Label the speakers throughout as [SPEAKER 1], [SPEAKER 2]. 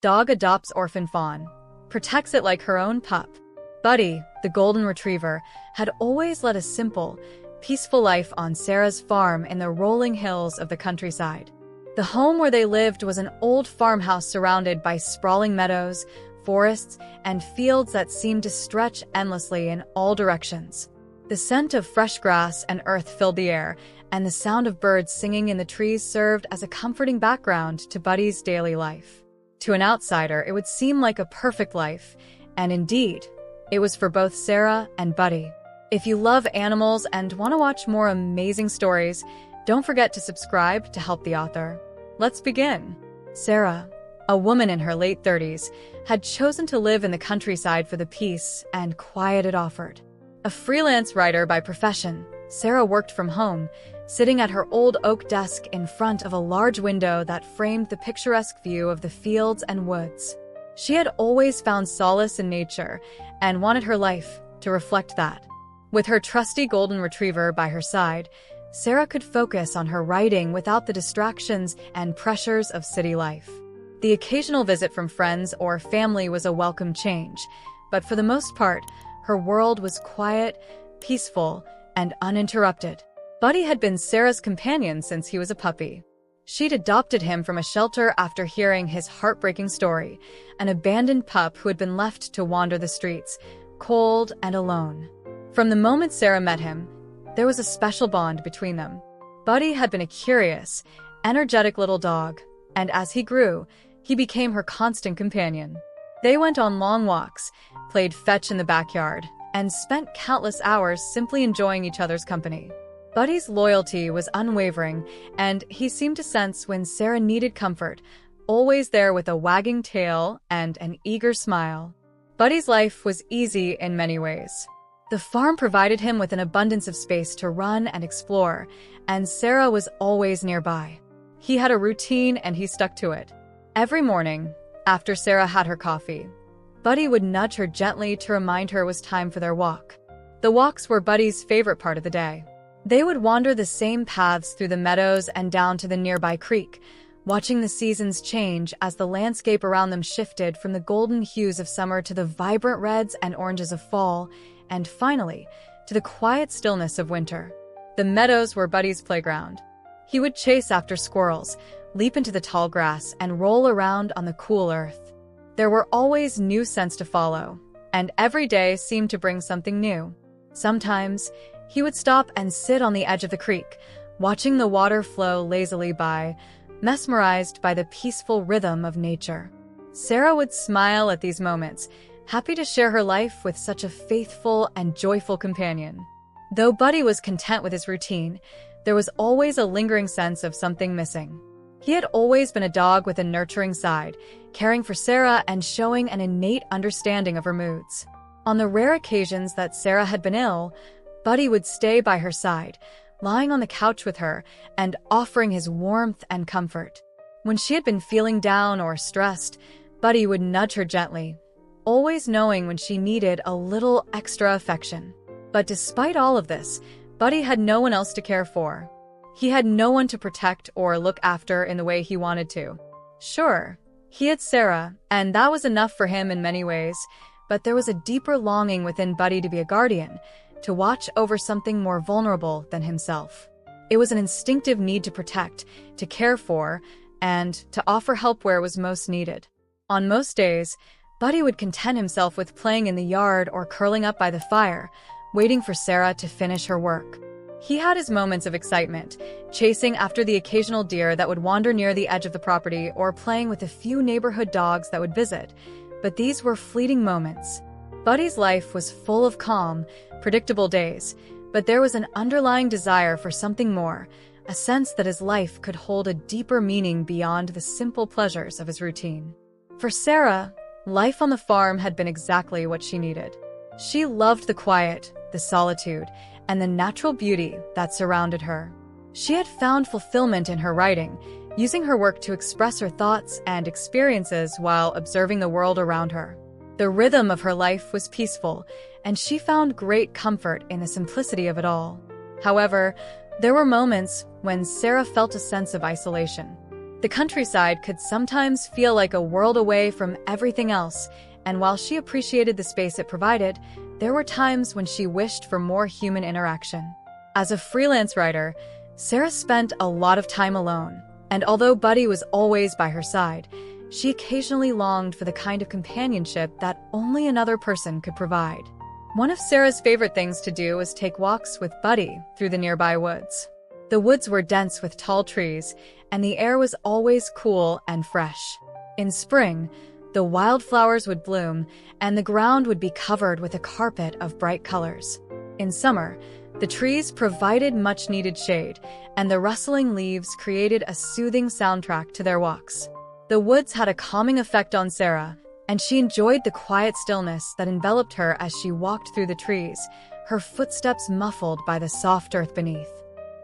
[SPEAKER 1] dog adopts orphan Fawn, protects it like her own pup. Buddy, the golden retriever, had always led a simple, peaceful life on Sarah's farm in the rolling hills of the countryside. The home where they lived was an old farmhouse surrounded by sprawling meadows, forests, and fields that seemed to stretch endlessly in all directions. The scent of fresh grass and earth filled the air, and the sound of birds singing in the trees served as a comforting background to Buddy's daily life. To an outsider, it would seem like a perfect life, and indeed, it was for both Sarah and Buddy. If you love animals and want to watch more amazing stories, don't forget to subscribe to help the author. Let's begin. Sarah, a woman in her late 30s, had chosen to live in the countryside for the peace and quiet it offered. A freelance writer by profession, Sarah worked from home, sitting at her old oak desk in front of a large window that framed the picturesque view of the fields and woods. She had always found solace in nature and wanted her life to reflect that. With her trusty golden retriever by her side, Sarah could focus on her writing without the distractions and pressures of city life. The occasional visit from friends or family was a welcome change, but for the most part, her world was quiet, peaceful, and uninterrupted. Buddy had been Sarah's companion since he was a puppy. She'd adopted him from a shelter after hearing his heartbreaking story, an abandoned pup who had been left to wander the streets, cold and alone. From the moment Sarah met him, there was a special bond between them. Buddy had been a curious, energetic little dog, and as he grew, he became her constant companion. They went on long walks, played fetch in the backyard, and spent countless hours simply enjoying each other's company. Buddy's loyalty was unwavering, and he seemed to sense when Sarah needed comfort, always there with a wagging tail and an eager smile. Buddy's life was easy in many ways. The farm provided him with an abundance of space to run and explore, and Sarah was always nearby. He had a routine and he stuck to it. Every morning, after Sarah had her coffee, Buddy would nudge her gently to remind her it was time for their walk. The walks were Buddy's favorite part of the day. They would wander the same paths through the meadows and down to the nearby creek, watching the seasons change as the landscape around them shifted from the golden hues of summer to the vibrant reds and oranges of fall, and finally, to the quiet stillness of winter. The meadows were Buddy's playground. He would chase after squirrels, leap into the tall grass, and roll around on the cool earth. There were always new scents to follow, and every day seemed to bring something new. Sometimes, he would stop and sit on the edge of the creek, watching the water flow lazily by, mesmerized by the peaceful rhythm of nature. Sarah would smile at these moments, happy to share her life with such a faithful and joyful companion. Though Buddy was content with his routine, there was always a lingering sense of something missing. He had always been a dog with a nurturing side, caring for Sarah and showing an innate understanding of her moods. On the rare occasions that Sarah had been ill, Buddy would stay by her side, lying on the couch with her and offering his warmth and comfort. When she had been feeling down or stressed, Buddy would nudge her gently, always knowing when she needed a little extra affection. But despite all of this, Buddy had no one else to care for. He had no one to protect or look after in the way he wanted to. Sure, he had Sarah, and that was enough for him in many ways, but there was a deeper longing within Buddy to be a guardian, to watch over something more vulnerable than himself. It was an instinctive need to protect, to care for, and to offer help where it was most needed. On most days, Buddy would content himself with playing in the yard or curling up by the fire, waiting for Sarah to finish her work. He had his moments of excitement, chasing after the occasional deer that would wander near the edge of the property or playing with a few neighborhood dogs that would visit, but these were fleeting moments. Buddy's life was full of calm, predictable days, but there was an underlying desire for something more, a sense that his life could hold a deeper meaning beyond the simple pleasures of his routine. For Sarah, life on the farm had been exactly what she needed. She loved the quiet, the solitude, and the natural beauty that surrounded her. She had found fulfillment in her writing, using her work to express her thoughts and experiences while observing the world around her. The rhythm of her life was peaceful, and she found great comfort in the simplicity of it all. However, there were moments when Sarah felt a sense of isolation. The countryside could sometimes feel like a world away from everything else, and while she appreciated the space it provided, there were times when she wished for more human interaction. As a freelance writer, Sarah spent a lot of time alone, and although Buddy was always by her side, she occasionally longed for the kind of companionship that only another person could provide. One of Sarah's favorite things to do was take walks with Buddy through the nearby woods. The woods were dense with tall trees, and the air was always cool and fresh. In spring, the wildflowers would bloom, and the ground would be covered with a carpet of bright colors. In summer, the trees provided much-needed shade, and the rustling leaves created a soothing soundtrack to their walks. The woods had a calming effect on Sarah, and she enjoyed the quiet stillness that enveloped her as she walked through the trees, her footsteps muffled by the soft earth beneath.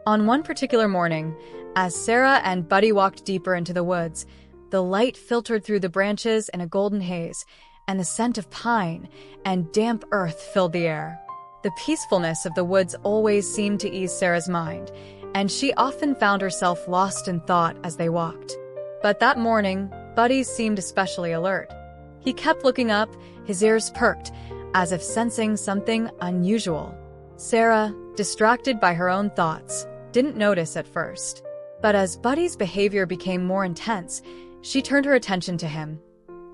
[SPEAKER 1] On one particular morning, as Sarah and Buddy walked deeper into the woods, the light filtered through the branches in a golden haze, and the scent of pine and damp earth filled the air. The peacefulness of the woods always seemed to ease Sarah's mind, and she often found herself lost in thought as they walked. But that morning, Buddy seemed especially alert. He kept looking up, his ears perked, as if sensing something unusual. Sarah, distracted by her own thoughts, didn't notice at first. But as Buddy's behavior became more intense, she turned her attention to him,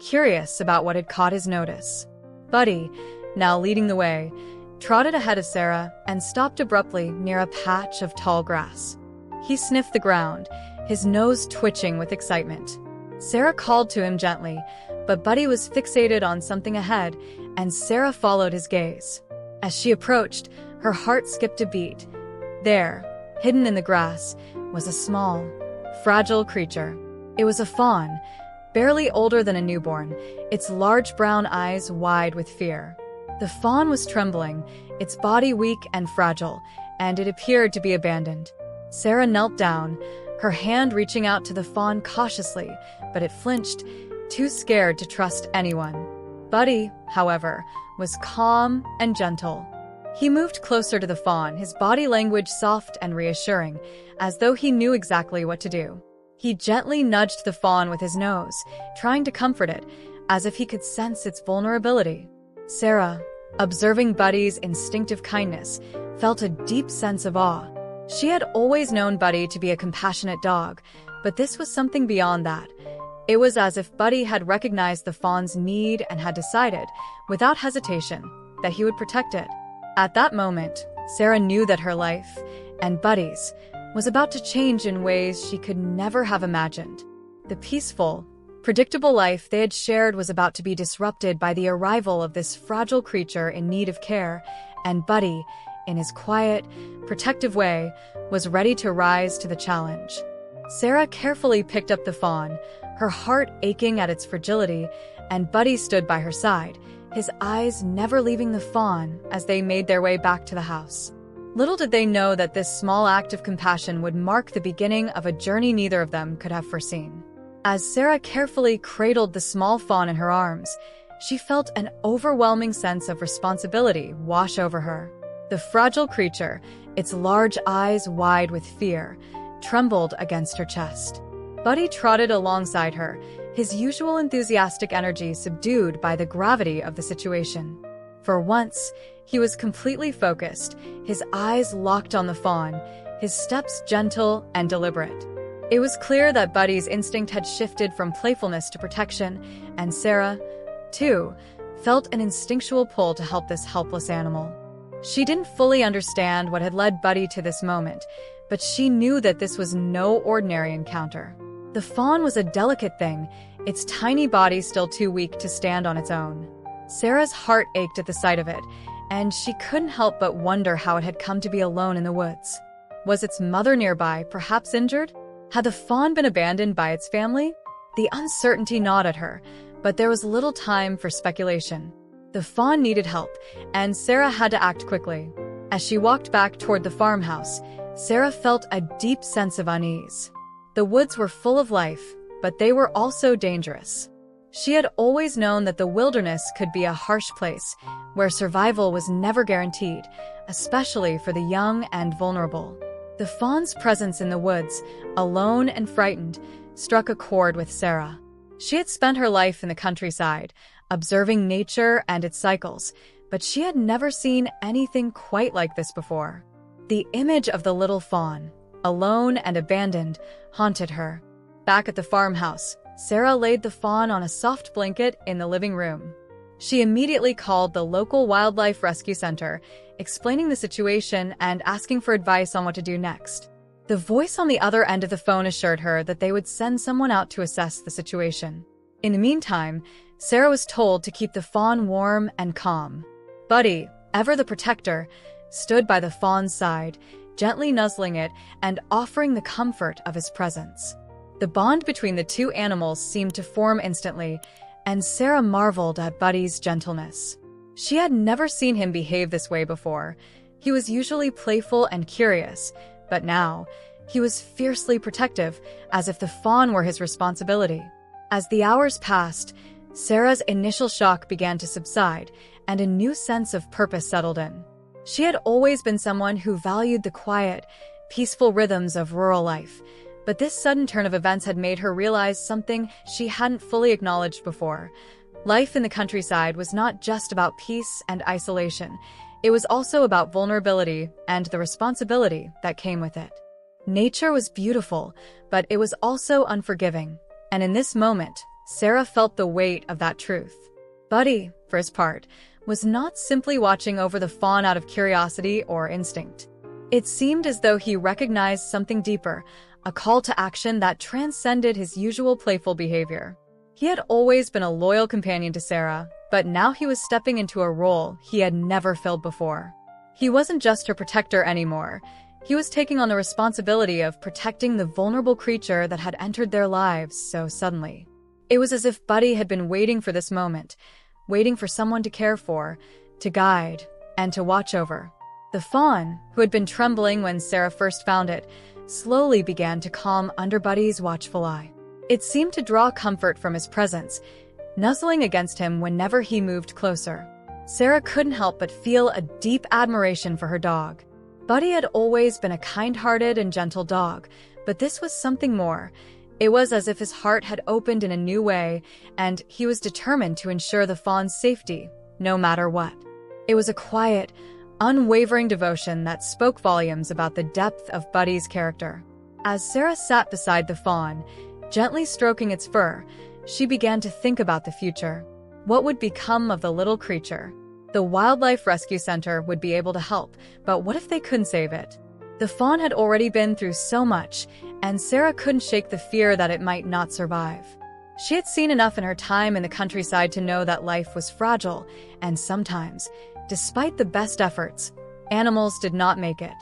[SPEAKER 1] curious about what had caught his notice. Buddy, now leading the way, trotted ahead of Sarah and stopped abruptly near a patch of tall grass. He sniffed the ground, his nose twitching with excitement. Sarah called to him gently, but Buddy was fixated on something ahead, and Sarah followed his gaze. As she approached, her heart skipped a beat. There, hidden in the grass, was a small, fragile creature. It was a fawn, barely older than a newborn, its large brown eyes wide with fear. The fawn was trembling, its body weak and fragile, and it appeared to be abandoned. Sarah knelt down, her hand reaching out to the fawn cautiously, but it flinched, too scared to trust anyone. Buddy, however, was calm and gentle. He moved closer to the fawn, his body language soft and reassuring, as though he knew exactly what to do. He gently nudged the fawn with his nose, trying to comfort it, as if he could sense its vulnerability. Sarah, observing Buddy's instinctive kindness, felt a deep sense of awe. She had always known Buddy to be a compassionate dog, but this was something beyond that. It was as if Buddy had recognized the fawn's need and had decided, without hesitation, that he would protect it. At that moment, Sarah knew that her life, and Buddy's, was about to change in ways she could never have imagined. The peaceful, predictable life they had shared was about to be disrupted by the arrival of this fragile creature in need of care, and Buddy, in his quiet, protective way, was ready to rise to the challenge. Sarah carefully picked up the fawn, her heart aching at its fragility, and Buddy stood by her side, his eyes never leaving the fawn as they made their way back to the house. Little did they know that this small act of compassion would mark the beginning of a journey neither of them could have foreseen. As Sarah carefully cradled the small fawn in her arms, she felt an overwhelming sense of responsibility wash over her. The fragile creature, its large eyes wide with fear, trembled against her chest. Buddy trotted alongside her, his usual enthusiastic energy subdued by the gravity of the situation. For once, he was completely focused, his eyes locked on the fawn, his steps gentle and deliberate. It was clear that Buddy's instinct had shifted from playfulness to protection, and Sarah, too, felt an instinctual pull to help this helpless animal. She didn't fully understand what had led Buddy to this moment, but she knew that this was no ordinary encounter. The fawn was a delicate thing, its tiny body still too weak to stand on its own. Sarah's heart ached at the sight of it, and she couldn't help but wonder how it had come to be alone in the woods. Was its mother nearby, perhaps injured? Had the fawn been abandoned by its family? The uncertainty gnawed at her, but there was little time for speculation. The fawn needed help, and Sarah had to act quickly. As she walked back toward the farmhouse, Sarah felt a deep sense of unease. The woods were full of life, but they were also dangerous. She had always known that the wilderness could be a harsh place, where survival was never guaranteed, especially for the young and vulnerable. The fawn's presence in the woods, alone and frightened, struck a chord with Sarah. She had spent her life in the countryside, observing nature and its cycles, but she had never seen anything quite like this before. The image of the little fawn, alone and abandoned, haunted her. Back at the farmhouse, Sarah laid the fawn on a soft blanket in the living room. She immediately called the local wildlife rescue center, explaining the situation and asking for advice on what to do next. The voice on the other end of the phone assured her that they would send someone out to assess the situation. In the meantime, Sarah was told to keep the fawn warm and calm. Buddy, ever the protector, stood by the fawn's side, gently nuzzling it and offering the comfort of his presence. The bond between the two animals seemed to form instantly, and Sarah marveled at Buddy's gentleness. She had never seen him behave this way before. He was usually playful and curious, but now he was fiercely protective, as if the fawn were his responsibility. As the hours passed, Sarah's initial shock began to subside, and a new sense of purpose settled in. She had always been someone who valued the quiet, peaceful rhythms of rural life, but this sudden turn of events had made her realize something she hadn't fully acknowledged before. Life in the countryside was not just about peace and isolation. It was also about vulnerability and the responsibility that came with it. Nature was beautiful, but it was also unforgiving, and in this moment, Sarah felt the weight of that truth. Buddy, for his part, was not simply watching over the fawn out of curiosity or instinct. It seemed as though he recognized something deeper, a call to action that transcended his usual playful behavior. He had always been a loyal companion to Sarah, but now he was stepping into a role he had never filled before. He wasn't just her protector anymore. He was taking on the responsibility of protecting the vulnerable creature that had entered their lives so suddenly. It was as if Buddy had been waiting for this moment, waiting for someone to care for, to guide, and to watch over. The fawn, who had been trembling when Sarah first found it, slowly began to calm under Buddy's watchful eye. It seemed to draw comfort from his presence, nuzzling against him whenever he moved closer. Sarah couldn't help but feel a deep admiration for her dog. Buddy had always been a kind-hearted and gentle dog, but this was something more. It was as if his heart had opened in a new way, and he was determined to ensure the fawn's safety, no matter what. It was a quiet, unwavering devotion that spoke volumes about the depth of Buddy's character. As Sarah sat beside the fawn, gently stroking its fur, she began to think about the future. What would become of the little creature? The Wildlife Rescue Center would be able to help, but what if they couldn't save it? The fawn had already been through so much, and Sarah couldn't shake the fear that it might not survive. She had seen enough in her time in the countryside to know that life was fragile, and sometimes, despite the best efforts, animals did not make it.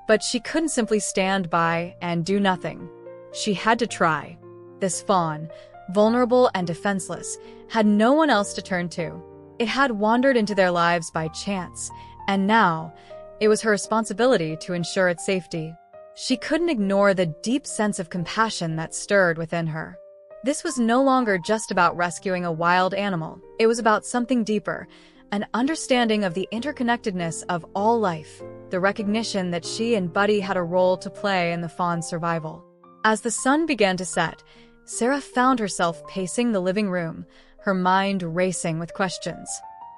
[SPEAKER 1] But she couldn't simply stand by and do nothing. She had to try. This fawn, vulnerable and defenseless, had no one else to turn to. It had wandered into their lives by chance, and now, it was her responsibility to ensure its safety. She couldn't ignore the deep sense of compassion that stirred within her. This was no longer just about rescuing a wild animal. It was about something deeper, an understanding of the interconnectedness of all life, the recognition that she and Buddy had a role to play in the fawn's survival. As the sun began to set, Sarah found herself pacing the living room, her mind racing with questions.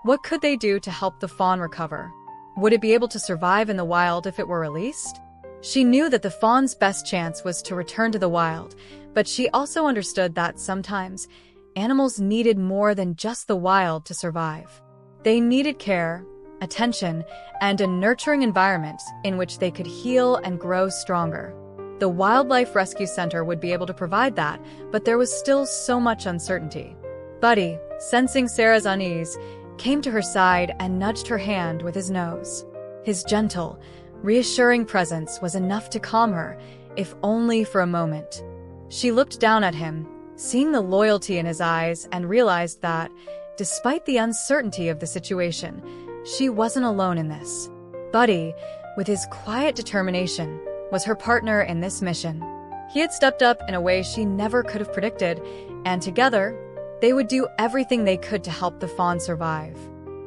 [SPEAKER 1] What could they do to help the fawn recover? Would it be able to survive in the wild if it were released? She knew that the fawn's best chance was to return to the wild, but she also understood that sometimes animals needed more than just the wild to survive. They needed care, attention, and a nurturing environment in which they could heal and grow stronger. The Wildlife Rescue Center would be able to provide that, but there was still so much uncertainty. Buddy, sensing Sarah's unease, came to her side and nudged her hand with his nose. His gentle, reassuring presence was enough to calm her, if only for a moment. She looked down at him, seeing the loyalty in his eyes, and realized that, despite the uncertainty of the situation, she wasn't alone in this. Buddy, with his quiet determination, was her partner in this mission. He had stepped up in a way she never could have predicted, and together, they would do everything they could to help the fawn survive.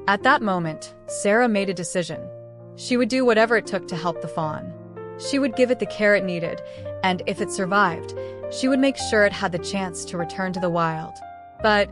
[SPEAKER 1] At that moment, Sarah made a decision. She would do whatever it took to help the fawn. She would give it the care it needed, and if it survived, she would make sure it had the chance to return to the wild. But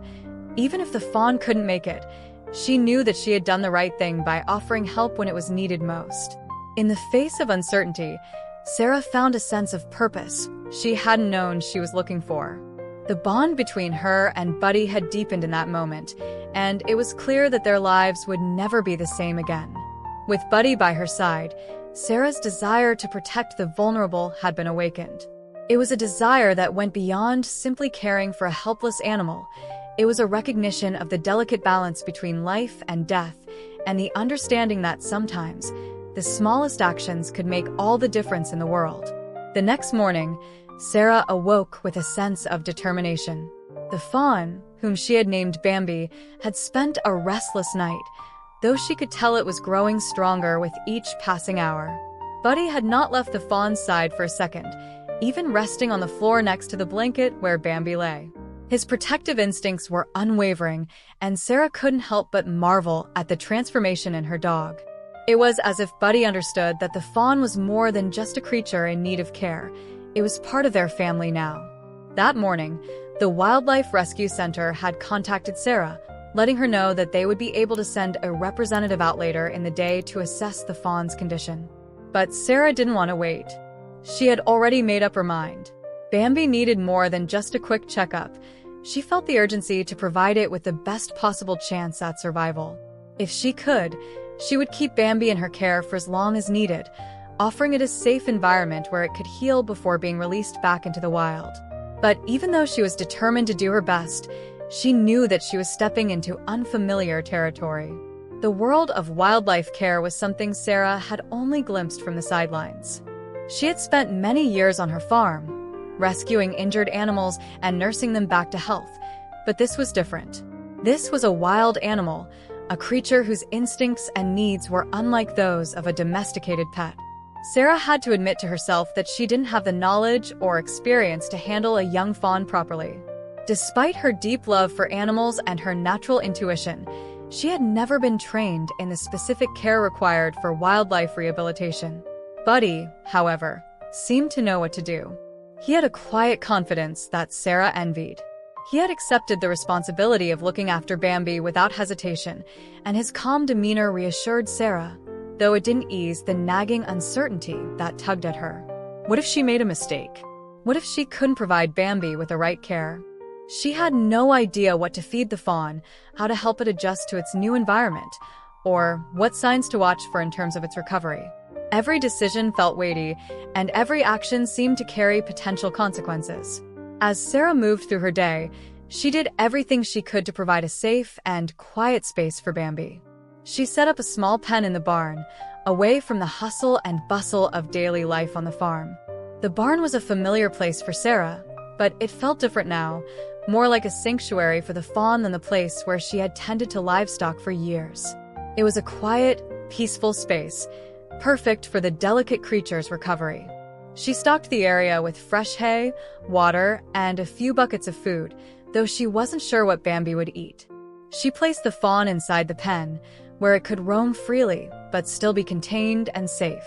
[SPEAKER 1] even if the fawn couldn't make it, she knew that she had done the right thing by offering help when it was needed most. In the face of uncertainty, Sarah found a sense of purpose she hadn't known she was looking for. The bond between her and Buddy had deepened in that moment, and it was clear that their lives would never be the same again. With Buddy by her side, Sarah's desire to protect the vulnerable had been awakened. It was a desire that went beyond simply caring for a helpless animal. It was a recognition of the delicate balance between life and death, and the understanding that sometimes the smallest actions could make all the difference in the world. The next morning, Sarah awoke with a sense of determination. The fawn, whom she had named Bambi, had spent a restless night, though she could tell it was growing stronger with each passing hour. Buddy had not left the fawn's side for a second, even resting on the floor next to the blanket where Bambi lay. His protective instincts were unwavering, and Sarah couldn't help but marvel at the transformation in her dog. It was as if Buddy understood that the fawn was more than just a creature in need of care. It was part of their family now. That morning, the Wildlife Rescue Center had contacted Sarah, letting her know that they would be able to send a representative out later in the day to assess the fawn's condition. But Sarah didn't want to wait. She had already made up her mind. Bambi needed more than just a quick checkup. She felt the urgency to provide it with the best possible chance at survival. If she could, she would keep Bambi in her care for as long as needed, offering it a safe environment where it could heal before being released back into the wild. But even though she was determined to do her best, she knew that she was stepping into unfamiliar territory. The world of wildlife care was something Sarah had only glimpsed from the sidelines. She had spent many years on her farm, rescuing injured animals and nursing them back to health, but this was different. This was a wild animal, a creature whose instincts and needs were unlike those of a domesticated pet. Sarah had to admit to herself that she didn't have the knowledge or experience to handle a young fawn properly. Despite her deep love for animals and her natural intuition, she had never been trained in the specific care required for wildlife rehabilitation. Buddy, however, seemed to know what to do. He had a quiet confidence that Sarah envied. He had accepted the responsibility of looking after Bambi without hesitation, and his calm demeanor reassured Sarah, though it didn't ease the nagging uncertainty that tugged at her. What if she made a mistake? What if she couldn't provide Bambi with the right care? She had no idea what to feed the fawn, how to help it adjust to its new environment, or what signs to watch for in terms of its recovery. Every decision felt weighty, and every action seemed to carry potential consequences. As Sarah moved through her day, she did everything she could to provide a safe and quiet space for Bambi. She set up a small pen in the barn, away from the hustle and bustle of daily life on the farm. The barn was a familiar place for Sarah, but it felt different now, more like a sanctuary for the fawn than the place where she had tended to livestock for years. It was a quiet, peaceful space, perfect for the delicate creature's recovery. She stocked the area with fresh hay, water, and a few buckets of food, though she wasn't sure what Bambi would eat. She placed the fawn inside the pen, where it could roam freely, but still be contained and safe.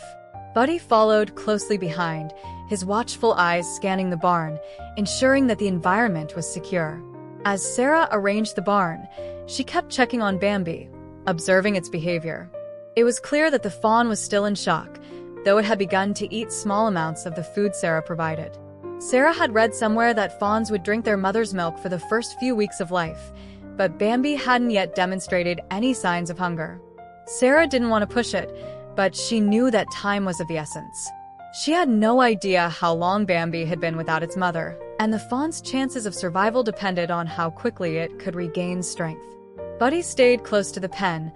[SPEAKER 1] Buddy followed closely behind, his watchful eyes scanning the barn, ensuring that the environment was secure. As Sarah arranged the barn, she kept checking on Bambi, observing its behavior. It was clear that the fawn was still in shock, though it had begun to eat small amounts of the food Sarah provided. Sarah had read somewhere that fawns would drink their mother's milk for the first few weeks of life, but Bambi hadn't yet demonstrated any signs of hunger. Sarah didn't want to push it, but she knew that time was of the essence. She had no idea how long Bambi had been without its mother, and the fawn's chances of survival depended on how quickly it could regain strength. Buddy stayed close to the pen,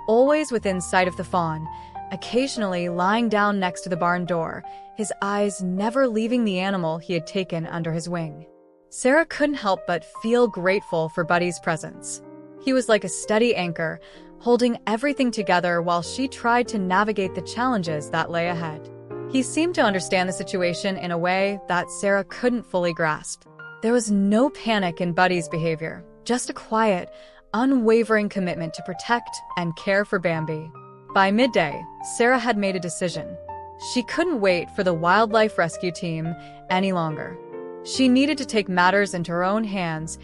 [SPEAKER 1] always within sight of the fawn, occasionally lying down next to the barn door, his eyes never leaving the animal he had taken under his wing. Sarah couldn't help but feel grateful for Buddy's presence. He was like a steady anchor, holding everything together while she tried to navigate the challenges that lay ahead. He seemed to understand the situation in a way that Sarah couldn't fully grasp. There was no panic in Buddy's behavior, just a quiet, unwavering commitment to protect and care for Bambi. By midday, Sarah had made a decision. She couldn't wait for the wildlife rescue team any longer. She needed to take matters into her own hands,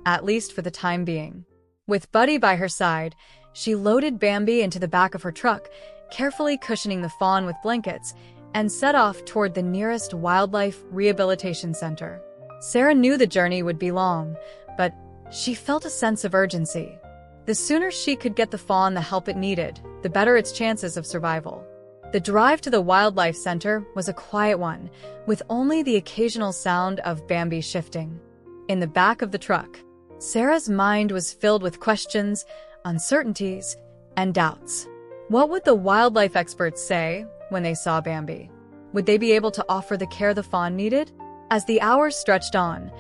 [SPEAKER 1] at least for the time being. With Buddy by her side, she loaded Bambi into the back of her truck, carefully cushioning the fawn with blankets, and set off toward the nearest wildlife rehabilitation center. Sarah knew the journey would be long, but she felt a sense of urgency. The sooner she could get the fawn the help it needed, the better its chances of survival. The drive to the wildlife center was a quiet one, with only the occasional sound of Bambi shifting. In the back of the truck, Sarah's mind was filled with questions, uncertainties, and doubts. What would the wildlife experts say when they saw Bambi? Would they be able to offer the care the fawn needed? As the hours stretched on,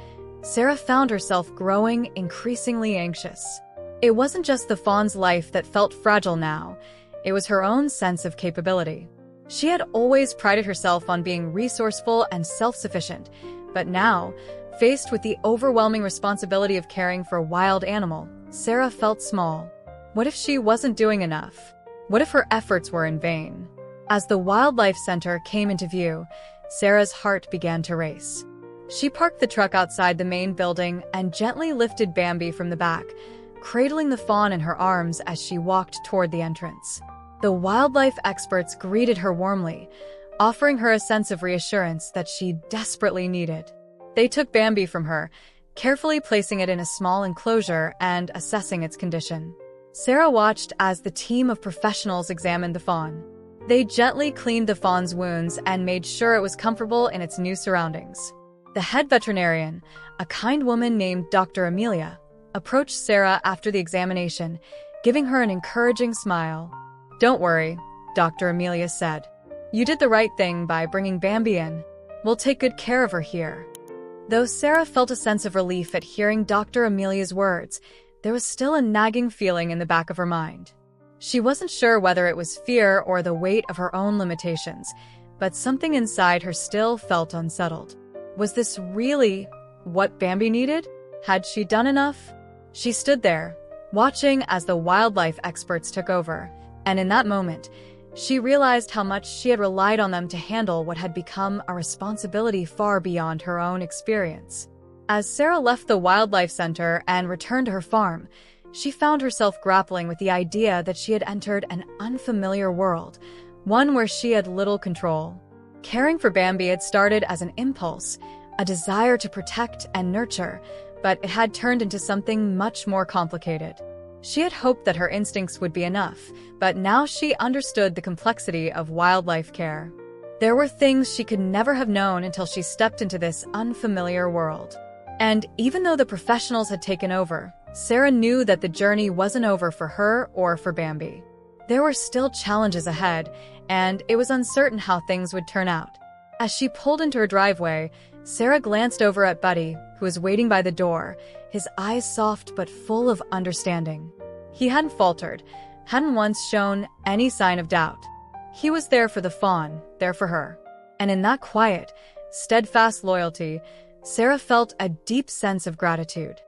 [SPEAKER 1] Sarah found herself growing increasingly anxious. It wasn't just the fawn's life that felt fragile now, it was her own sense of capability. She had always prided herself on being resourceful and self-sufficient, but now, faced with the overwhelming responsibility of caring for a wild animal, Sarah felt small. What if she wasn't doing enough? What if her efforts were in vain? As the wildlife center came into view, Sarah's heart began to race. She parked the truck outside the main building and gently lifted Bambi from the back, cradling the fawn in her arms as she walked toward the entrance. The wildlife experts greeted her warmly, offering her a sense of reassurance that she desperately needed. They took Bambi from her, carefully placing it in a small enclosure and assessing its condition. Sarah watched as the team of professionals examined the fawn. They gently cleaned the fawn's wounds and made sure it was comfortable in its new surroundings. The head veterinarian, a kind woman named Dr. Amelia, approached Sarah after the examination, giving her an encouraging smile. "Don't worry," Dr. Amelia said. "You did the right thing by bringing Bambi in. We'll take good care of her here." Though Sarah felt a sense of relief at hearing Dr. Amelia's words, there was still a nagging feeling in the back of her mind. She wasn't sure whether it was fear or the weight of her own limitations, but something inside her still felt unsettled. Was this really what Bambi needed? Had she done enough? She stood there, watching as the wildlife experts took over, and in that moment, she realized how much she had relied on them to handle what had become a responsibility far beyond her own experience. As Sarah left the wildlife center and returned to her farm, she found herself grappling with the idea that she had entered an unfamiliar world, one where she had little control. Caring for Bambi had started as an impulse, a desire to protect and nurture, but it had turned into something much more complicated. She had hoped that her instincts would be enough, but now she understood the complexity of wildlife care. There were things she could never have known until she stepped into this unfamiliar world. And even though the professionals had taken over, Sarah knew that the journey wasn't over for her or for Bambi. There were still challenges ahead, and it was uncertain how things would turn out. As she pulled into her driveway, Sarah glanced over at Buddy, who was waiting by the door, his eyes soft but full of understanding. He hadn't faltered, hadn't once shown any sign of doubt. He was there for the fawn, there for her. And in that quiet, steadfast loyalty, Sarah felt a deep sense of gratitude.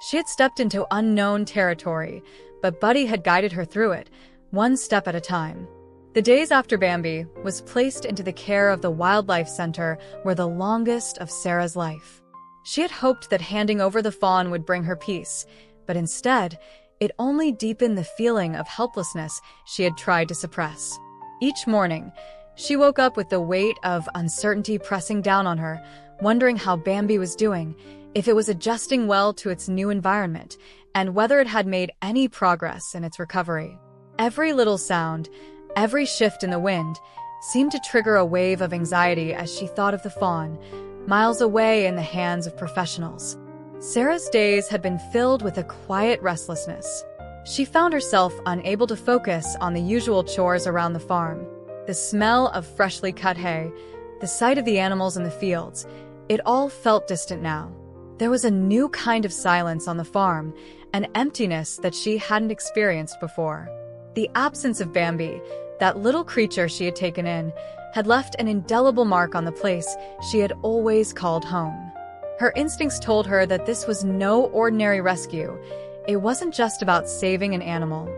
[SPEAKER 1] She had stepped into unknown territory, but Buddy had guided her through it, one step at a time. The days after Bambi was placed into the care of the wildlife center were the longest of Sarah's life. She had hoped that handing over the fawn would bring her peace, but instead, it only deepened the feeling of helplessness she had tried to suppress. Each morning, she woke up with the weight of uncertainty pressing down on her, wondering how Bambi was doing, if it was adjusting well to its new environment, and whether it had made any progress in its recovery. Every little sound, every shift in the wind, seemed to trigger a wave of anxiety as she thought of the fawn, miles away in the hands of professionals. Sarah's days had been filled with a quiet restlessness. She found herself unable to focus on the usual chores around the farm. The smell of freshly cut hay, the sight of the animals in the fields, it all felt distant now. There was a new kind of silence on the farm, an emptiness that she hadn't experienced before. The absence of Bambi, that little creature she had taken in, had left an indelible mark on the place she had always called home. Her instincts told her that this was no ordinary rescue. It wasn't just about saving an animal.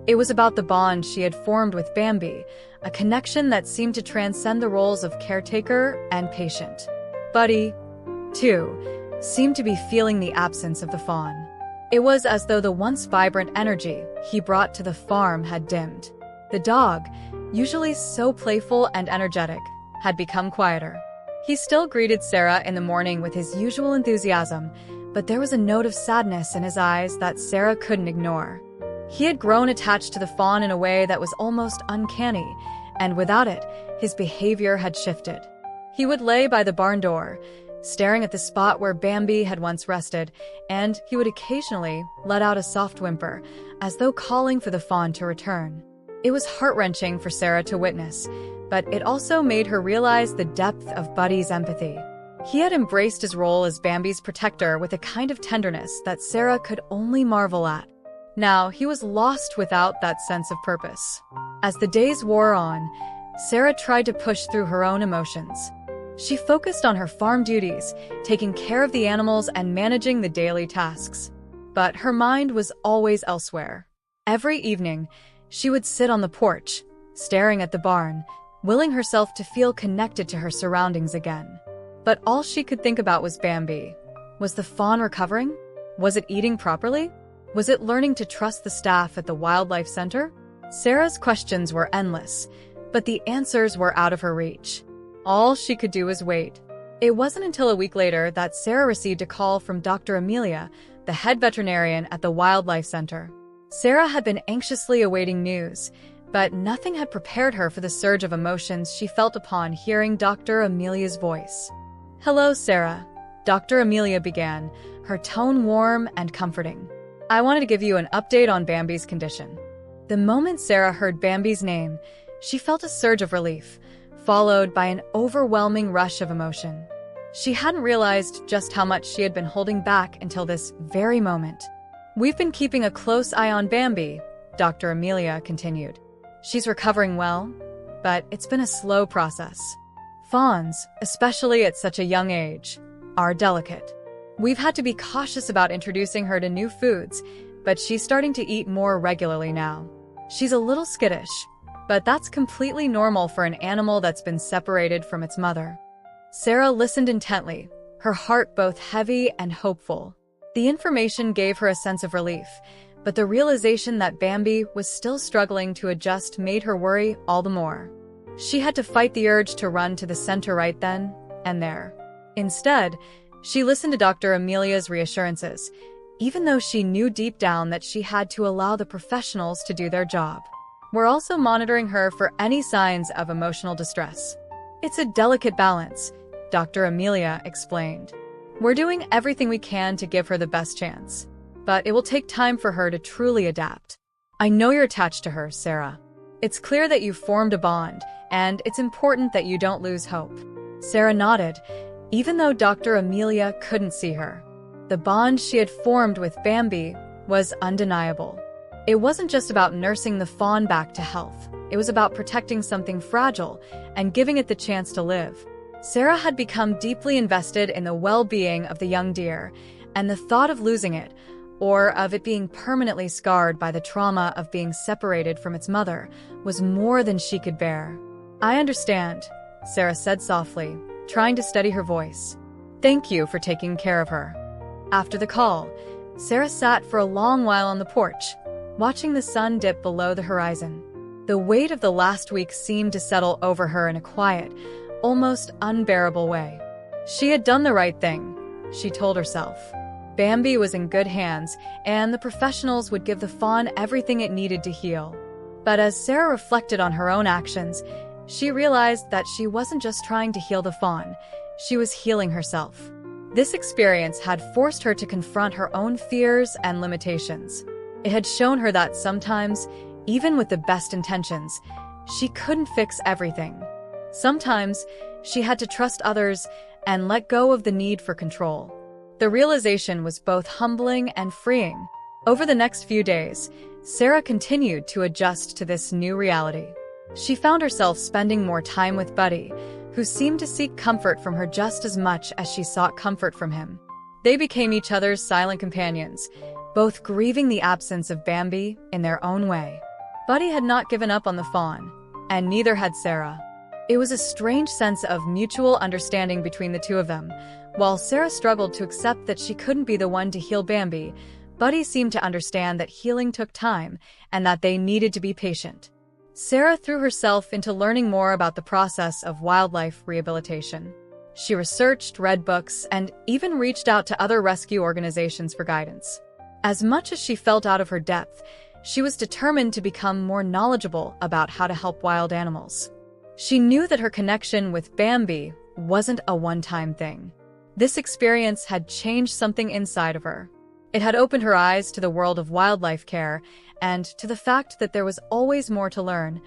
[SPEAKER 1] It was about the bond she had formed with Bambi, a connection that seemed to transcend the roles of caretaker and patient. Buddy, too, seemed to be feeling the absence of the fawn. It was as though the once vibrant energy he brought to the farm had dimmed. The dog, usually so playful and energetic, had become quieter. He still greeted Sarah in the morning with his usual enthusiasm, but there was a note of sadness in his eyes that Sarah couldn't ignore. He had grown attached to the fawn in a way that was almost uncanny, and without it, his behavior had shifted. He would lay by the barn door, staring at the spot where Bambi had once rested, and he would occasionally let out a soft whimper, as though calling for the fawn to return. It was heart-wrenching for Sarah to witness, but it also made her realize the depth of Buddy's empathy. He had embraced his role as Bambi's protector with a kind of tenderness that Sarah could only marvel at. Now, he was lost without that sense of purpose. As the days wore on, Sarah tried to push through her own emotions. She focused on her farm duties, taking care of the animals and managing the daily tasks. But her mind was always elsewhere. Every evening, she would sit on the porch, staring at the barn, willing herself to feel connected to her surroundings again. But all she could think about was Bambi. Was the fawn recovering? Was it eating properly? Was it learning to trust the staff at the wildlife center? Sarah's questions were endless, but the answers were out of her reach. All she could do was wait. It wasn't until a week later that Sarah received a call from Dr. Amelia, the head veterinarian at the wildlife center. Sarah had been anxiously awaiting news, but nothing had prepared her for the surge of emotions she felt upon hearing Dr. Amelia's voice. "Hello, Sarah," Dr. Amelia began, her tone warm and comforting. "I wanted to give you an update on Bambi's condition." The moment Sarah heard Bambi's name, she felt a surge of relief, followed by an overwhelming rush of emotion. She hadn't realized just how much she had been holding back until this very moment. "We've been keeping a close eye on Bambi," Dr. Amelia continued. "She's recovering well, but it's been a slow process. Fawns, especially at such a young age, are delicate. We've had to be cautious about introducing her to new foods, but she's starting to eat more regularly now. She's a little skittish, but that's completely normal for an animal that's been separated from its mother." Sarah listened intently, her heart both heavy and hopeful. The information gave her a sense of relief, but the realization that Bambi was still struggling to adjust made her worry all the more. She had to fight the urge to run to the center right then and there. Instead, she listened to Dr. Amelia's reassurances, even though she knew deep down that she had to allow the professionals to do their job. "We're also monitoring her for any signs of emotional distress. It's a delicate balance," Dr. Amelia explained. "We're doing everything we can to give her the best chance, but it will take time for her to truly adapt. I know you're attached to her, Sarah. It's clear that you've formed a bond, and it's important that you don't lose hope." Sarah nodded, even though Dr. Amelia couldn't see her. The bond she had formed with Bambi was undeniable. It wasn't just about nursing the fawn back to health. It was about protecting something fragile and giving it the chance to live. Sarah had become deeply invested in the well-being of the young deer, and the thought of losing it, or of it being permanently scarred by the trauma of being separated from its mother, was more than she could bear. "I understand," Sarah said softly, trying to steady her voice. "Thank you for taking care of her." After the call, Sarah sat for a long while on the porch, watching the sun dip below the horizon. The weight of the last week seemed to settle over her in a quiet, almost unbearable way. She had done the right thing, she told herself. Bambi was in good hands, and the professionals would give the fawn everything it needed to heal. But as Sarah reflected on her own actions, she realized that she wasn't just trying to heal the fawn, she was healing herself. This experience had forced her to confront her own fears and limitations. It had shown her that sometimes, even with the best intentions, she couldn't fix everything. Sometimes, she had to trust others and let go of the need for control. The realization was both humbling and freeing. Over the next few days, Sarah continued to adjust to this new reality. She found herself spending more time with Buddy, who seemed to seek comfort from her just as much as she sought comfort from him. They became each other's silent companions, both grieving the absence of Bambi in their own way. Buddy had not given up on the fawn, and neither had Sarah. It was a strange sense of mutual understanding between the two of them. While Sarah struggled to accept that she couldn't be the one to heal Bambi, Buddy seemed to understand that healing took time and that they needed to be patient. Sarah threw herself into learning more about the process of wildlife rehabilitation. She researched, read books, and even reached out to other rescue organizations for guidance. As much as she felt out of her depth, she was determined to become more knowledgeable about how to help wild animals. She knew that her connection with Bambi wasn't a one-time thing. This experience had changed something inside of her. It had opened her eyes to the world of wildlife care and to the fact that there was always more to learn,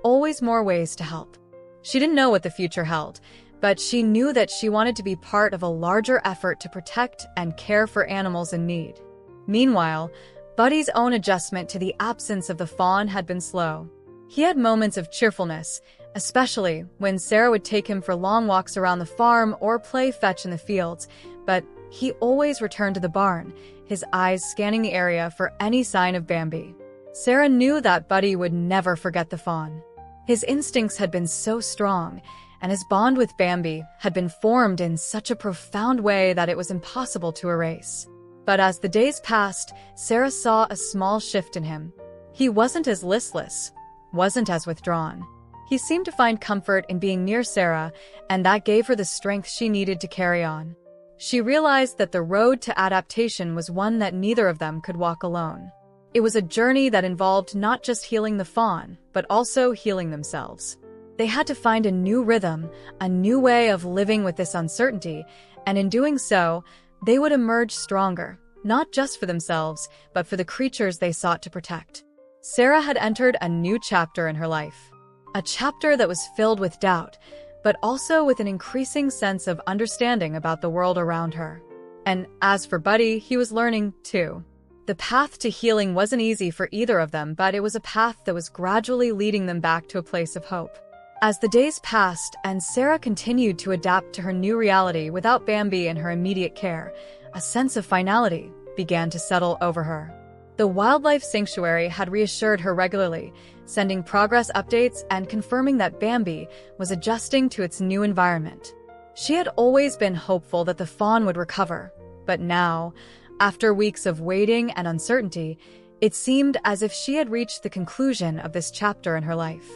[SPEAKER 1] always more ways to help. She didn't know what the future held, but she knew that she wanted to be part of a larger effort to protect and care for animals in need. Meanwhile, Buddy's own adjustment to the absence of the fawn had been slow. He had moments of cheerfulness, especially when Sarah would take him for long walks around the farm or play fetch in the fields, but he always returned to the barn, his eyes scanning the area for any sign of Bambi. Sarah knew that Buddy would never forget the fawn. His instincts had been so strong, and his bond with Bambi had been formed in such a profound way that it was impossible to erase. But as the days passed, Sarah saw a small shift in him. He wasn't as listless, wasn't as withdrawn. He seemed to find comfort in being near Sarah, and that gave her the strength she needed to carry on. She realized that the road to adaptation was one that neither of them could walk alone. It was a journey that involved not just healing the fawn, but also healing themselves. They had to find a new rhythm, a new way of living with this uncertainty, and in doing so, they would emerge stronger, not just for themselves, but for the creatures they sought to protect. Sarah had entered a new chapter in her life. A chapter that was filled with doubt, but also with an increasing sense of understanding about the world around her. And as for Buddy, he was learning too. The path to healing wasn't easy for either of them, but it was a path that was gradually leading them back to a place of hope. As the days passed and Sarah continued to adapt to her new reality without Bambi in her immediate care, a sense of finality began to settle over her. The wildlife sanctuary had reassured her regularly, sending progress updates and confirming that Bambi was adjusting to its new environment. She had always been hopeful that the fawn would recover, but now, after weeks of waiting and uncertainty, it seemed as if she had reached the conclusion of this chapter in her life.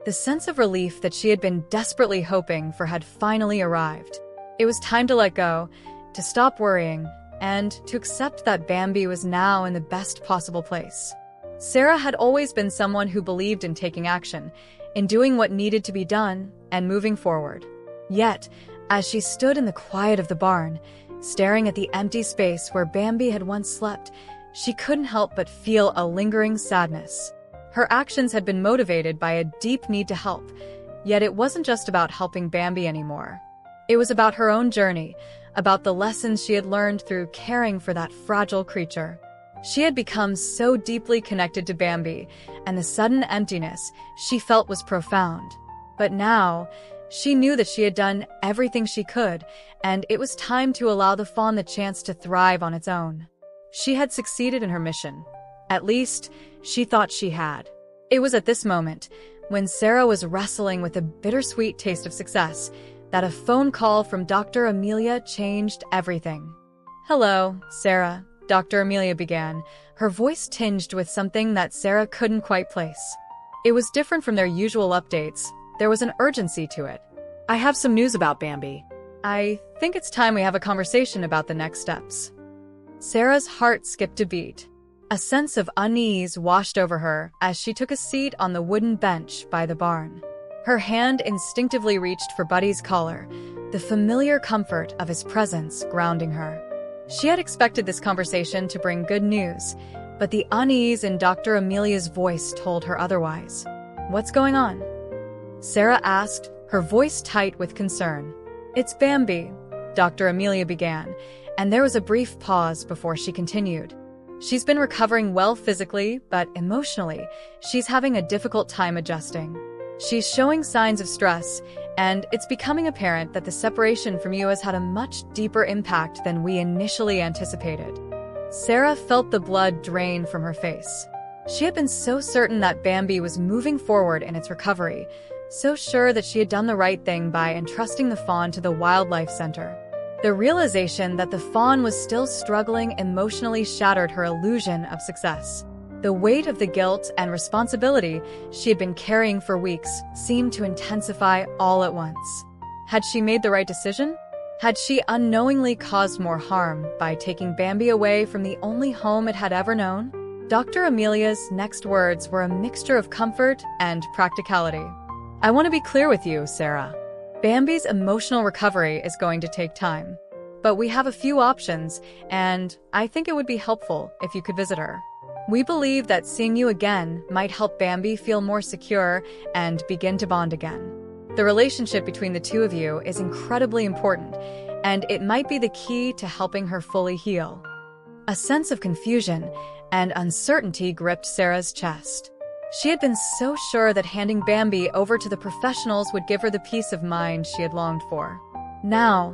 [SPEAKER 1] The sense of relief that she had been desperately hoping for had finally arrived. It was time to let go, to stop worrying, and to accept that Bambi was now in the best possible place. Sarah had always been someone who believed in taking action, in doing what needed to be done, and moving forward. Yet, as she stood in the quiet of the barn, staring at the empty space where Bambi had once slept, she couldn't help but feel a lingering sadness. Her actions had been motivated by a deep need to help, yet it wasn't just about helping Bambi anymore. It was about her own journey, about the lessons she had learned through caring for that fragile creature. She had become so deeply connected to Bambi, and the sudden emptiness she felt was profound. But now, she knew that she had done everything she could, and it was time to allow the fawn the chance to thrive on its own. She had succeeded in her mission. At least, she thought she had. It was at this moment, when Sarah was wrestling with a bittersweet taste of success, that a phone call from Dr. Amelia changed everything. "Hello, Sarah," Dr. Amelia began, her voice tinged with something that Sarah couldn't quite place. It was different from their usual updates. There was an urgency to it.
[SPEAKER 2] "I have some news about Bambi."
[SPEAKER 1] "I think it's time we have a conversation about the next steps." Sarah's heart skipped a beat. A sense of unease washed over her as she took a seat on the wooden bench by the barn. Her hand instinctively reached for Buddy's collar, the familiar comfort of his presence grounding her. She had expected this conversation to bring good news, but the unease in Dr. Amelia's voice told her otherwise. "What's going on?" Sarah asked, her voice tight with concern. "It's Bambi," Dr. Amelia began, and there was a brief pause before she continued. "She's been recovering well physically, but emotionally, she's having a difficult time adjusting. She's showing signs of stress, and it's becoming apparent that the separation from you has had a much deeper impact than we initially anticipated." Sarah felt the blood drain from her face. She had been so certain that Bambi was moving forward in its recovery, so sure that she had done the right thing by entrusting the fawn to the wildlife center. The realization that the fawn was still struggling emotionally shattered her illusion of success. The weight of the guilt and responsibility she had been carrying for weeks seemed to intensify all at once. Had she made the right decision? Had she unknowingly caused more harm by taking Bambi away from the only home it had ever known? Dr. Amelia's next words were a mixture of comfort and practicality. I want to be clear with you, Sarah. Bambi's emotional recovery is going to take time. But we have a few options, and I think it would be helpful if you could visit her. We believe that seeing you again might help Bambi feel more secure and begin to bond again. The relationship between the two of you is incredibly important, and it might be the key to helping her fully heal. A sense of confusion and uncertainty gripped Sarah's chest. She had been so sure that handing Bambi over to the professionals would give her the peace of mind she had longed for. Now,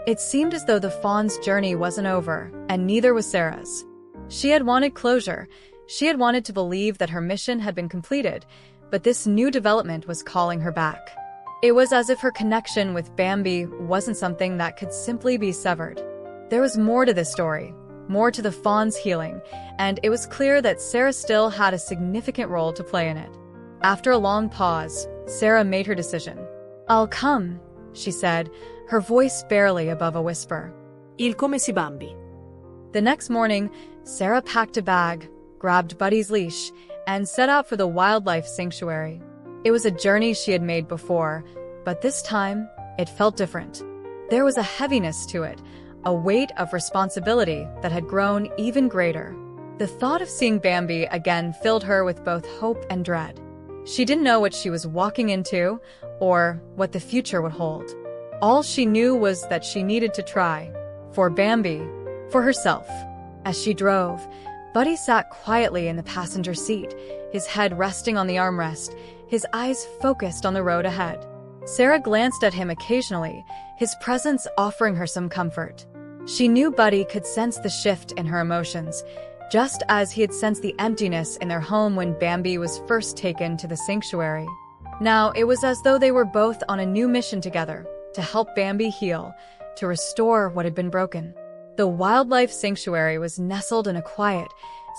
[SPEAKER 1] it seemed as though the fawn's journey wasn't over, and neither was Sarah's. She had wanted closure. She had wanted to believe that her mission had been completed, but this new development was calling her back. It was as if her connection with Bambi wasn't something that could simply be severed. There was more to this story, more to the fawn's healing, and it was clear that Sarah still had a significant role to play in it. After a long pause, Sarah made her decision. "I'll come," she said, her voice barely above a whisper.
[SPEAKER 2] Il come si Bambi.
[SPEAKER 1] The next morning, Sarah packed a bag, grabbed Buddy's leash, and set out for the wildlife sanctuary. It was a journey she had made before, but this time, it felt different. There was a heaviness to it, a weight of responsibility that had grown even greater. The thought of seeing Bambi again filled her with both hope and dread. She didn't know what she was walking into or what the future would hold. All she knew was that she needed to try. For Bambi, for herself. As she drove, Buddy sat quietly in the passenger seat, his head resting on the armrest, his eyes focused on the road ahead. Sarah glanced at him occasionally, his presence offering her some comfort. She knew Buddy could sense the shift in her emotions, just as he had sensed the emptiness in their home when Bambi was first taken to the sanctuary. Now, it was as though they were both on a new mission together, to help Bambi heal, to restore what had been broken. The wildlife sanctuary was nestled in a quiet,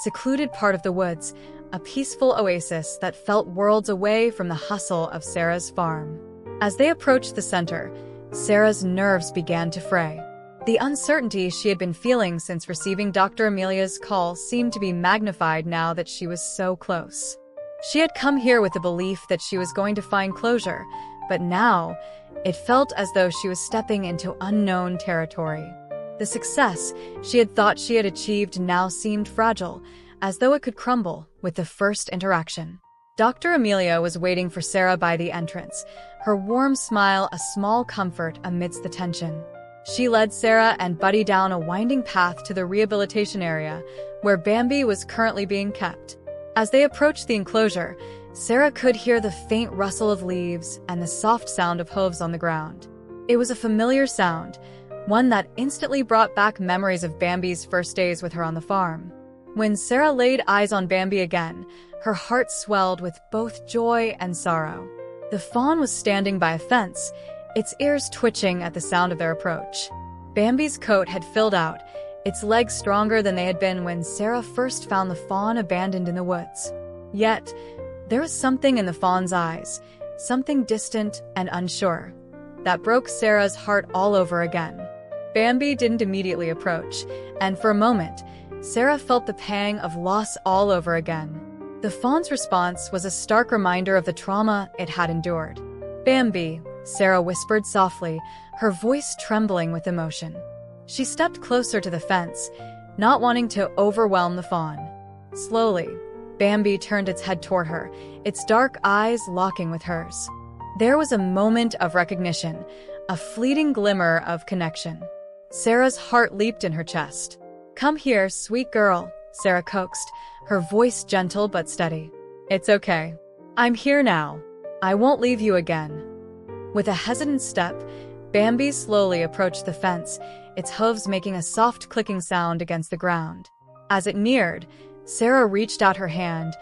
[SPEAKER 1] secluded part of the woods, a peaceful oasis that felt worlds away from the hustle of Sarah's farm. As they approached the center, Sarah's nerves began to fray. The uncertainty she had been feeling since receiving Dr. Amelia's call seemed to be magnified now that she was so close. She had come here with the belief that she was going to find closure, but now, it felt as though she was stepping into unknown territory. The success she had thought she had achieved now seemed fragile, as though it could crumble with the first interaction. Dr. Amelia was waiting for Sarah by the entrance, her warm smile a small comfort amidst the tension. She led Sarah and Buddy down a winding path to the rehabilitation area, where Bambi was currently being kept. As they approached the enclosure, Sarah could hear the faint rustle of leaves and the soft sound of hooves on the ground. It was a familiar sound, one that instantly brought back memories of Bambi's first days with her on the farm. When Sarah laid eyes on Bambi again, her heart swelled with both joy and sorrow. The fawn was standing by a fence, its ears twitching at the sound of their approach. Bambi's coat had filled out, its legs stronger than they had been when Sarah first found the fawn abandoned in the woods. Yet, there was something in the fawn's eyes, something distant and unsure, that broke Sarah's heart all over again. Bambi didn't immediately approach, and for a moment, Sarah felt the pang of loss all over again. The fawn's response was a stark reminder of the trauma it had endured. "Bambi," Sarah whispered softly, her voice trembling with emotion. She stepped closer to the fence, not wanting to overwhelm the fawn. Slowly, Bambi turned its head toward her, its dark eyes locking with hers. There was a moment of recognition, a fleeting glimmer of connection. Sarah's heart leaped in her chest. "Come here, sweet girl," Sarah coaxed, her voice gentle but steady. "It's okay. I'm here now. I won't leave you again." With a hesitant step, Bambi slowly approached the fence, its hooves making a soft clicking sound against the ground. As it neared, Sarah reached out her hand,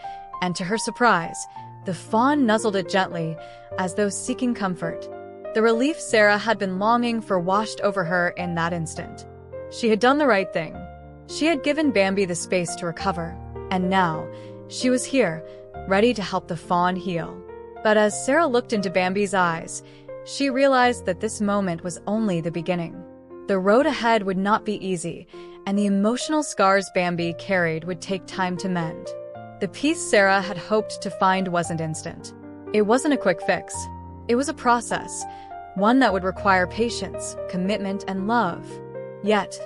[SPEAKER 1] and to her surprise, the fawn nuzzled it gently, as though seeking comfort. The relief Sarah had been longing for washed over her in that instant. She had done the right thing. She had given Bambi the space to recover, and now, she was here, ready to help the fawn heal. But as Sarah looked into Bambi's eyes, she realized that this moment was only the beginning. The road ahead would not be easy, and the emotional scars Bambi carried would take time to mend. The peace Sarah had hoped to find wasn't instant. It wasn't a quick fix. It was a process, one that would require patience, commitment, and love. Yet,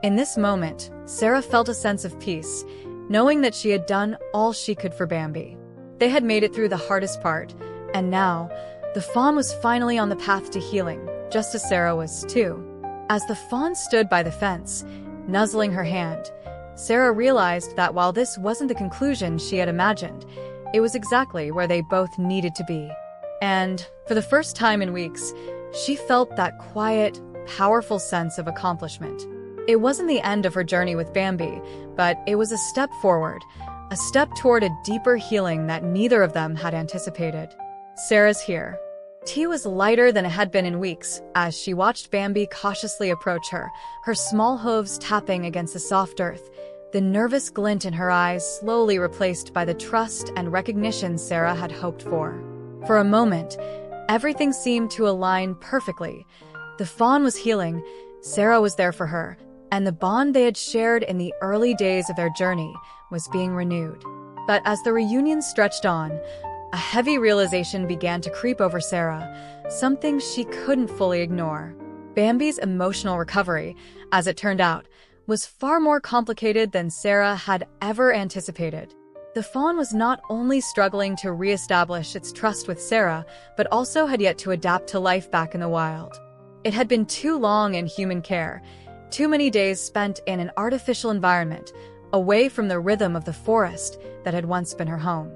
[SPEAKER 1] in this moment, Sarah felt a sense of peace, knowing that she had done all she could for Bambi. They had made it through the hardest part, and now, the fawn was finally on the path to healing, just as Sarah was too. As the fawn stood by the fence, nuzzling her hand, Sarah realized that while this wasn't the conclusion she had imagined, it was exactly where they both needed to be. And, for the first time in weeks, she felt that quiet, powerful sense of accomplishment. It wasn't the end of her journey with Bambi, but it was a step forward, a step toward a deeper healing that neither of them had anticipated. Sarah's here. Tea was lighter than it had been in weeks as she watched Bambi cautiously approach her, her small hooves tapping against the soft earth, the nervous glint in her eyes slowly replaced by the trust and recognition Sarah had hoped for. For a moment, everything seemed to align perfectly. The fawn was healing, Sarah was there for her, and the bond they had shared in the early days of their journey was being renewed. But as the reunion stretched on, a heavy realization began to creep over Sarah, something she couldn't fully ignore. Bambi's emotional recovery, as it turned out, was far more complicated than Sarah had ever anticipated. The fawn was not only struggling to reestablish its trust with Sarah, but also had yet to adapt to life back in the wild. It had been too long in human care, too many days spent in an artificial environment, away from the rhythm of the forest that had once been her home.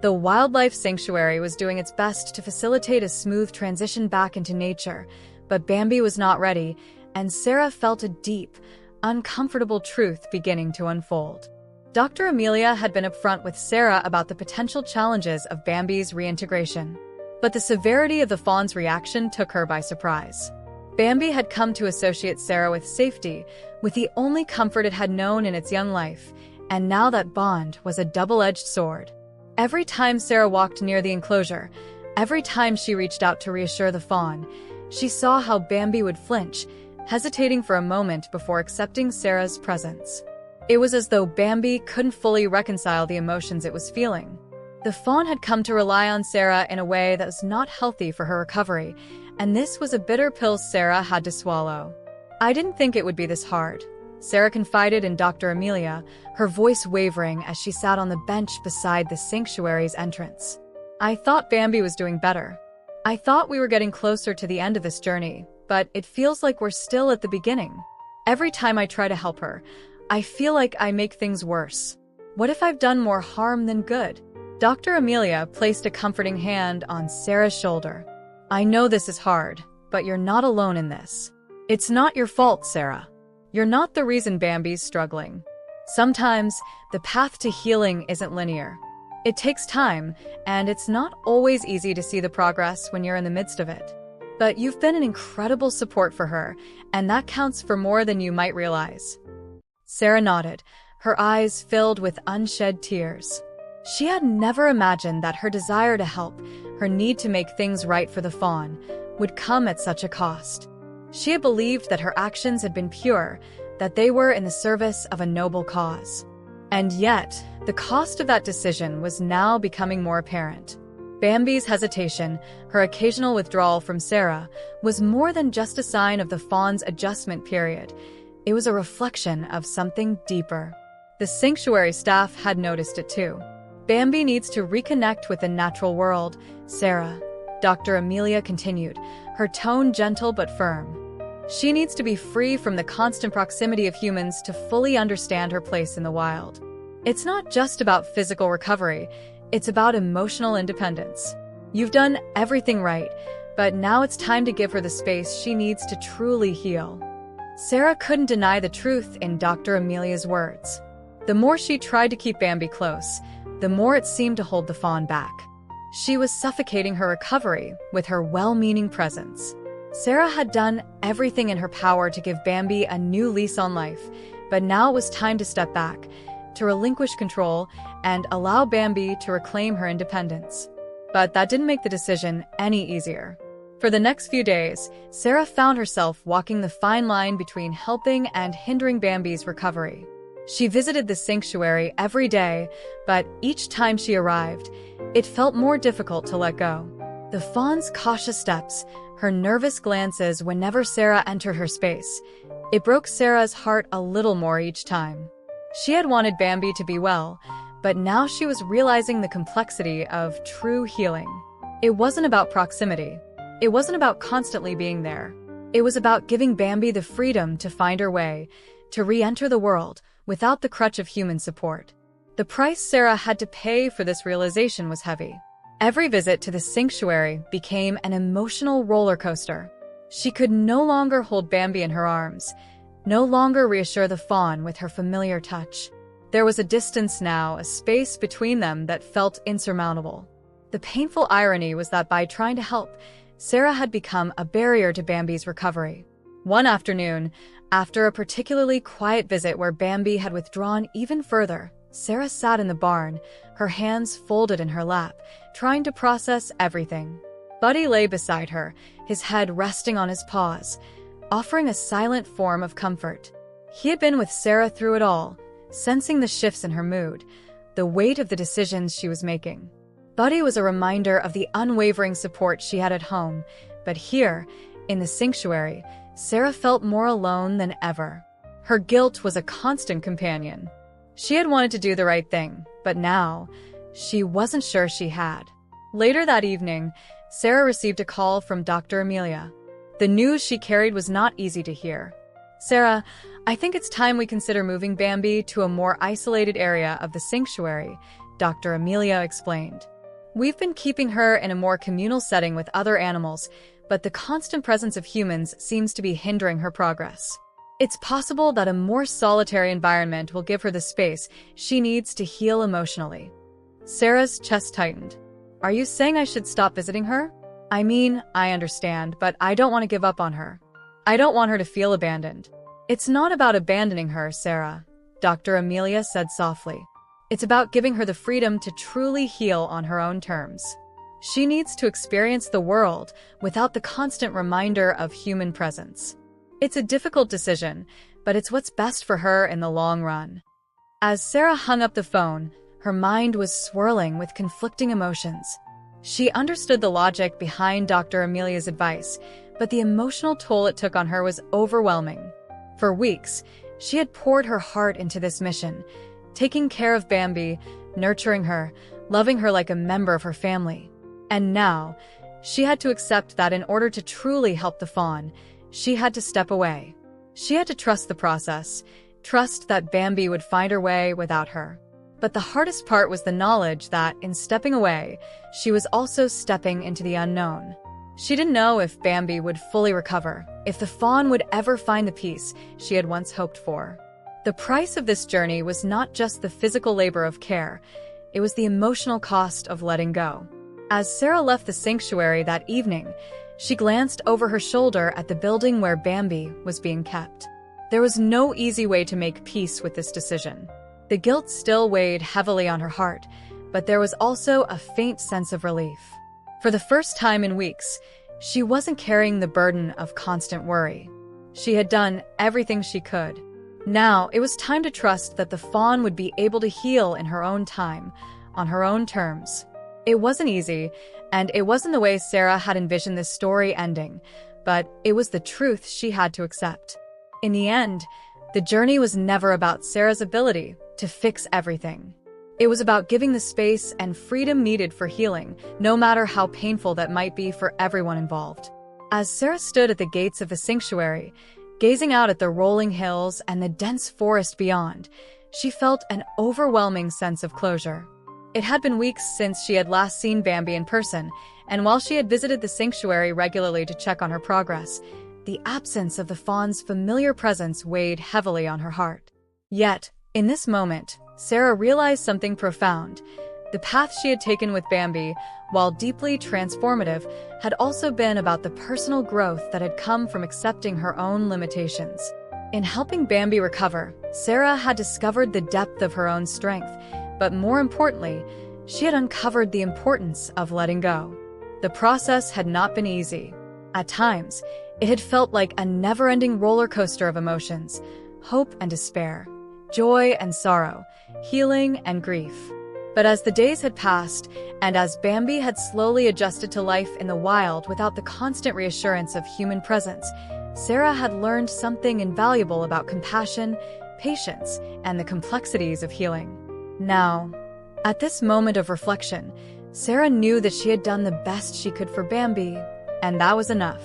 [SPEAKER 1] The wildlife sanctuary was doing its best to facilitate a smooth transition back into nature, but Bambi was not ready, and Sarah felt a deep, uncomfortable truth beginning to unfold. Dr. Amelia had been upfront with Sarah about the potential challenges of Bambi's reintegration, but the severity of the fawn's reaction took her by surprise. Bambi had come to associate Sarah with safety, with the only comfort it had known in its young life, and now that bond was a double-edged sword. Every time Sarah walked near the enclosure, every time she reached out to reassure the fawn, she saw how Bambi would flinch, hesitating for a moment before accepting Sarah's presence. It was as though Bambi couldn't fully reconcile the emotions it was feeling. The fawn had come to rely on Sarah in a way that was not healthy for her recovery, and this was a bitter pill Sarah had to swallow. "I didn't think it would be this hard," Sarah confided in Dr. Amelia, her voice wavering as she sat on the bench beside the sanctuary's entrance. "I thought Bambi was doing better. I thought we were getting closer to the end of this journey, but it feels like we're still at the beginning. Every time I try to help her, I feel like I make things worse. What if I've done more harm than good?" Dr. Amelia placed a comforting hand on Sarah's shoulder. "I know this is hard, but you're not alone in this. It's not your fault, Sarah. You're not the reason Bambi's struggling. Sometimes, the path to healing isn't linear. It takes time, and it's not always easy to see the progress when you're in the midst of it. But you've been an incredible support for her, and that counts for more than you might realize." Sarah nodded, her eyes filled with unshed tears. She had never imagined that her desire to help, her need to make things right for the fawn, would come at such a cost. She had believed that her actions had been pure, that they were in the service of a noble cause. And yet, the cost of that decision was now becoming more apparent. Bambi's hesitation, her occasional withdrawal from Sarah, was more than just a sign of the fawn's adjustment period. It was a reflection of something deeper. The sanctuary staff had noticed it too. "Bambi needs to reconnect with the natural world, Sarah," Dr. Amelia continued, her tone gentle but firm. "She needs to be free from the constant proximity of humans to fully understand her place in the wild. It's not just about physical recovery, it's about emotional independence. You've done everything right, but now it's time to give her the space she needs to truly heal." Sarah couldn't deny the truth in Dr. Amelia's words. The more she tried to keep Bambi close, the more it seemed to hold the fawn back. She was suffocating her recovery with her well-meaning presence. Sarah had done everything in her power to give Bambi a new lease on life, but now it was time to step back, to relinquish control, and allow Bambi to reclaim her independence. But that didn't make the decision any easier. For the next few days, Sarah found herself walking the fine line between helping and hindering Bambi's recovery. She visited the sanctuary every day, but each time she arrived, it felt more difficult to let go. The fawn's cautious steps, her nervous glances whenever Sarah entered her space, it broke Sarah's heart a little more each time. She had wanted Bambi to be well, but now she was realizing the complexity of true healing. It wasn't about proximity. It wasn't about constantly being there. It was about giving Bambi the freedom to find her way, to re-enter the world without the crutch of human support. The price Sarah had to pay for this realization was heavy. Every visit to the sanctuary became an emotional roller coaster. She could no longer hold Bambi in her arms, no longer reassure the fawn with her familiar touch. There was a distance now, a space between them that felt insurmountable. The painful irony was that by trying to help, Sarah had become a barrier to Bambi's recovery. One afternoon, after a particularly quiet visit where Bambi had withdrawn even further, Sarah sat in the barn, her hands folded in her lap, trying to process everything. Buddy lay beside her, his head resting on his paws, offering a silent form of comfort. He had been with Sarah through it all, sensing the shifts in her mood, the weight of the decisions she was making. Buddy was a reminder of the unwavering support she had at home, but here, in the sanctuary, Sarah felt more alone than ever. Her guilt was a constant companion. She had wanted to do the right thing, but now, she wasn't sure she had. Later that evening, Sarah received a call from Dr. Amelia. The news she carried was not easy to hear. "Sarah, I think it's time we consider moving Bambi to a more isolated area of the sanctuary," Dr. Amelia explained. "We've been keeping her in a more communal setting with other animals, but the constant presence of humans seems to be hindering her progress. It's possible that a more solitary environment will give her the space she needs to heal emotionally." Sarah's chest tightened. "Are you saying I should stop visiting her? I mean, I understand, but I don't want to give up on her. I don't want her to feel abandoned." "It's not about abandoning her, Sarah," Dr. Amelia said softly. "It's about giving her the freedom to truly heal on her own terms. She needs to experience the world without the constant reminder of human presence. It's a difficult decision, but it's what's best for her in the long run." As Sarah hung up the phone, her mind was swirling with conflicting emotions. She understood the logic behind Dr. Amelia's advice, but the emotional toll it took on her was overwhelming. For weeks, she had poured her heart into this mission, taking care of Bambi, nurturing her, loving her like a member of her family. And now, she had to accept that in order to truly help the fawn, she had to step away. She had to trust the process, trust that Bambi would find her way without her. But the hardest part was the knowledge that, in stepping away, she was also stepping into the unknown. She didn't know if Bambi would fully recover, if the fawn would ever find the peace she had once hoped for. The price of this journey was not just the physical labor of care, it was the emotional cost of letting go. As Sarah left the sanctuary that evening, she glanced over her shoulder at the building where Bambi was being kept. There was no easy way to make peace with this decision. The guilt still weighed heavily on her heart, but there was also a faint sense of relief. For the first time in weeks, she wasn't carrying the burden of constant worry. She had done everything she could. Now, it was time to trust that the fawn would be able to heal in her own time, on her own terms. It wasn't easy, and it wasn't the way Sarah had envisioned this story ending, but it was the truth she had to accept. In the end, the journey was never about Sarah's ability to fix everything. It was about giving the space and freedom needed for healing, no matter how painful that might be for everyone involved. As Sarah stood at the gates of the sanctuary, gazing out at the rolling hills and the dense forest beyond, she felt an overwhelming sense of closure. It had been weeks since she had last seen Bambi in person, and while she had visited the sanctuary regularly to check on her progress, the absence of the fawn's familiar presence weighed heavily on her heart. Yet, In this moment, Sarah realized something profound. The path she had taken with Bambi, while deeply transformative, had also been about the personal growth that had come from accepting her own limitations. In helping Bambi recover, Sarah had discovered the depth of her own strength, but more importantly, she had uncovered the importance of letting go. The process had not been easy. At times, it had felt like a never-ending roller coaster of emotions, hope and despair, joy and sorrow, healing and grief. But as the days had passed, and as Bambi had slowly adjusted to life in the wild without the constant reassurance of human presence, Sarah had learned something invaluable about compassion, patience, and the complexities of healing. Now, at this moment of reflection, Sarah knew that she had done the best she could for Bambi, and that was enough.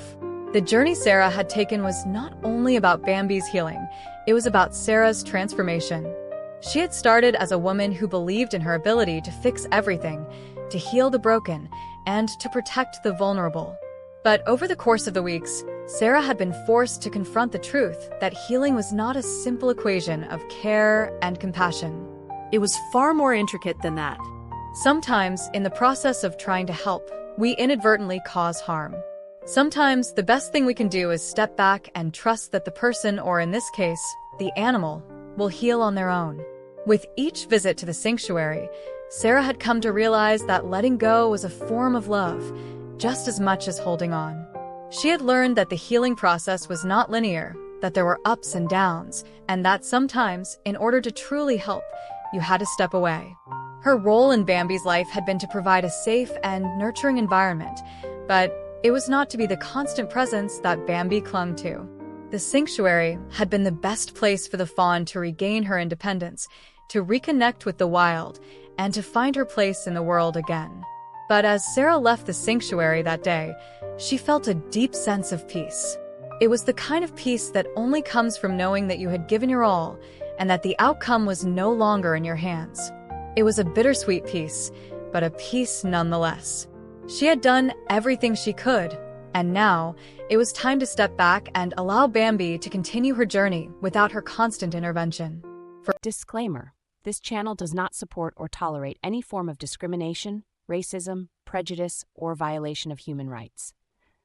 [SPEAKER 1] The journey Sarah had taken was not only about Bambi's healing, it was about Sarah's transformation. She had started as a woman who believed in her ability to fix everything, to heal the broken, and to protect the vulnerable. But over the course of the weeks, Sarah had been forced to confront the truth that healing was not a simple equation of care and compassion.
[SPEAKER 2] It was far more intricate than that.
[SPEAKER 1] Sometimes, in the process of trying to help, we inadvertently cause harm. Sometimes, the best thing we can do is step back and trust that the person, or in this case, the animal, will heal on their own. With each visit to the sanctuary, Sarah had come to realize that letting go was a form of love, just as much as holding on. She had learned that the healing process was not linear, that there were ups and downs, and that sometimes, in order to truly help, you had to step away. Her role in Bambi's life had been to provide a safe and nurturing environment, but it was not to be the constant presence that Bambi clung to. The sanctuary had been the best place for the fawn to regain her independence, to reconnect with the wild, and to find her place in the world again. But as Sarah left the sanctuary that day, she felt a deep sense of peace. It was the kind of peace that only comes from knowing that you had given your all, and that the outcome was no longer in your hands. It was a bittersweet peace, but a peace nonetheless. She had done everything she could, and now it was time to step back and allow Bambi to continue her journey without her constant intervention.
[SPEAKER 3] Disclaimer: this channel does not support or tolerate any form of discrimination, racism, prejudice, or violation of human rights.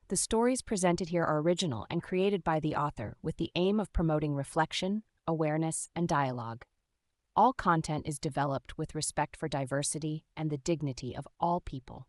[SPEAKER 3] The stories presented here are original and created by the author with the aim of promoting reflection, awareness, and dialogue. All content is developed with respect for diversity and the dignity of all people.